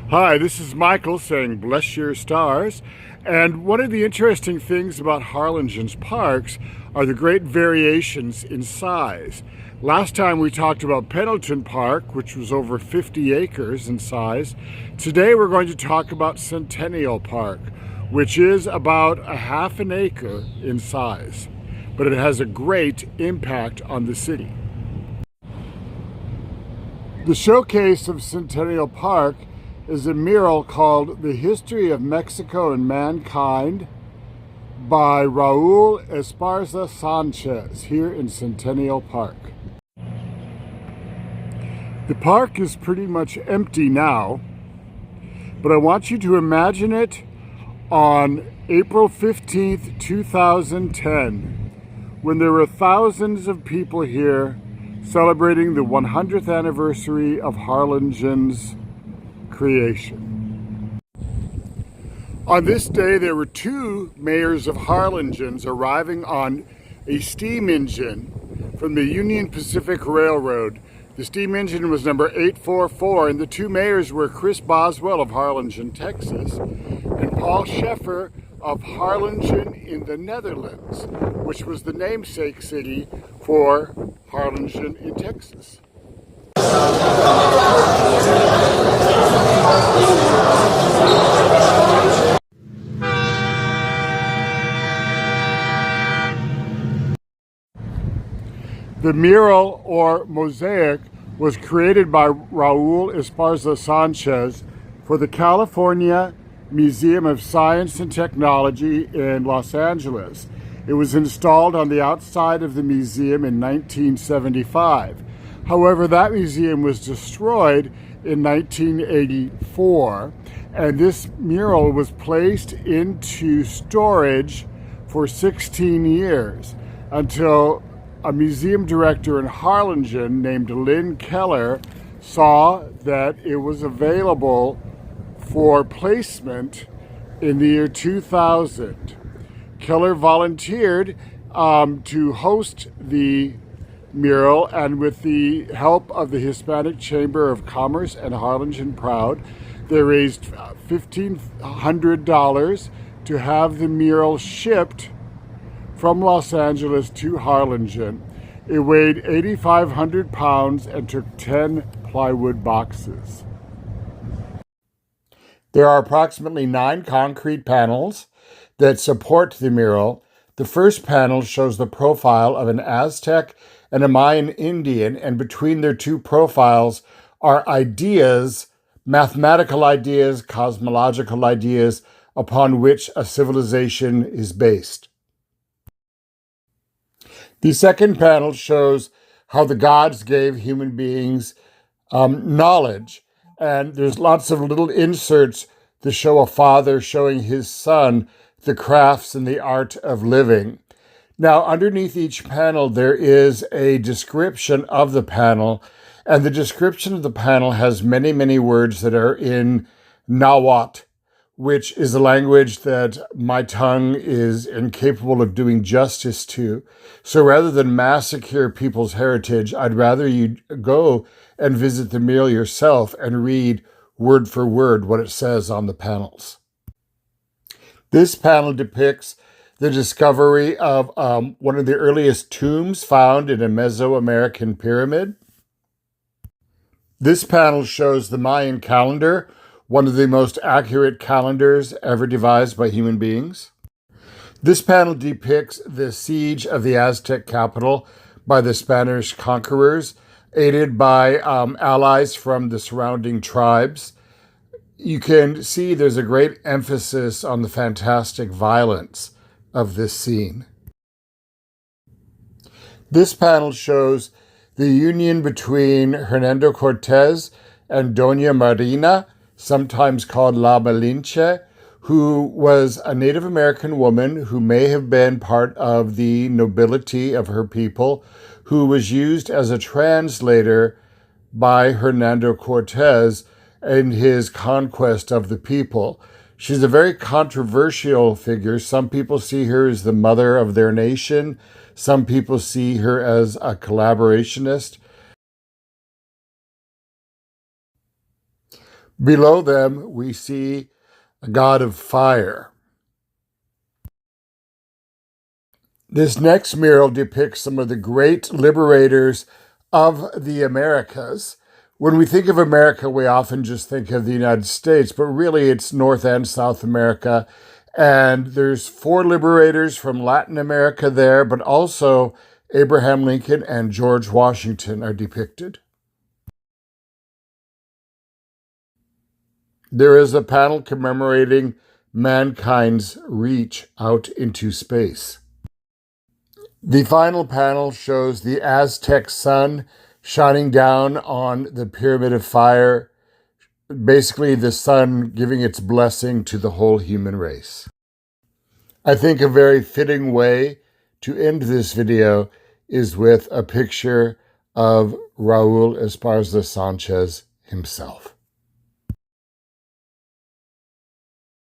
Hi, this is Michael saying bless your stars. And one of the interesting things about Harlingen's parks are the great variations in size. Last time we talked about Pendleton Park, which was over 50 acres in size. Today we're going to talk about Centennial Park, which is about a half an acre in size, but it has a great impact on the city. The showcase of Centennial Park is a mural called The History of Mexico and Mankind by Raul Esparza Sanchez here in Centennial Park. The park is pretty much empty now, but I want you to imagine it on April 15th, 2010, when there were thousands of people here celebrating the 100th anniversary of Harlingen's creation. On this day, there were two mayors of Harlingen's arriving on a steam engine from the Union Pacific Railroad. The steam engine was number 844, and the two mayors were Chris Boswell of Harlingen, Texas, and Paul Scheffer of Harlingen in the Netherlands, which was the namesake city for Harlingen in Texas. The mural or mosaic was created by Raul Esparza Sanchez for the California Museum of Science and Technology in Los Angeles. It was installed on the outside of the museum in 1975. However, that museum was destroyed in 1984, and this mural was placed into storage for 16 years until a museum director in Harlingen named Lynn Keller saw that it was available for placement in the year 2000. Keller volunteered to host the mural, and with the help of the Hispanic Chamber of Commerce and Harlingen Proud, they raised $1,500 to have the mural shipped from Los Angeles to Harlingen. It weighed 8,500 pounds and took 10 plywood boxes. There are approximately 9 concrete panels that support the mural. The first panel shows the profile of an Aztec and a Mayan Indian, and between their two profiles are ideas, mathematical ideas, cosmological ideas, upon which a civilization is based. The second panel shows how the gods gave human beings knowledge. And there's lots of little inserts to show a father showing his son the crafts and the art of living. Now, underneath each panel, there is a description of the panel. And the description of the panel has many, many words that are in Nahuatl, which is a language that my tongue is incapable of doing justice to. So rather than massacre people's heritage, I'd rather you go and visit the mural yourself and read word for word what it says on the panels. This panel depicts the discovery of one of the earliest tombs found in a Mesoamerican pyramid. This panel shows the Mayan calendar, one of the most accurate calendars ever devised by human beings. This panel depicts the siege of the Aztec capital by the Spanish conquerors, aided by allies from the surrounding tribes. You can see there's a great emphasis on the fantastic violence of this scene. This panel shows the union between Hernando Cortez and Doña Marina, sometimes called La Malinche, who was a Native American woman who may have been part of the nobility of her people, who was used as a translator by Hernando Cortez in his conquest of the people. She's a very controversial figure. Some people see her as the mother of their nation. Some people see her as a collaborationist. Below them, we see a god of fire. This next mural depicts some of the great liberators of the Americas. When we think of America, we often just think of the United States, but really it's North and South America. And there's 4 liberators from Latin America there, but also Abraham Lincoln and George Washington are depicted. There is a panel commemorating mankind's reach out into space. The final panel shows the Aztec sun shining down on the Pyramid of Fire, basically the sun giving its blessing to the whole human race. I think a very fitting way to end this video is with a picture of Raul Esparza Sanchez himself.